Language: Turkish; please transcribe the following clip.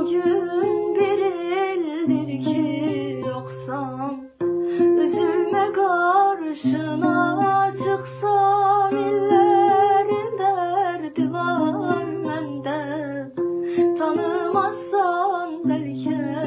Bugün bir ildir ki yoksan, üzülme karşına çıksam, illerin derdi var mende. Tanımazsan belki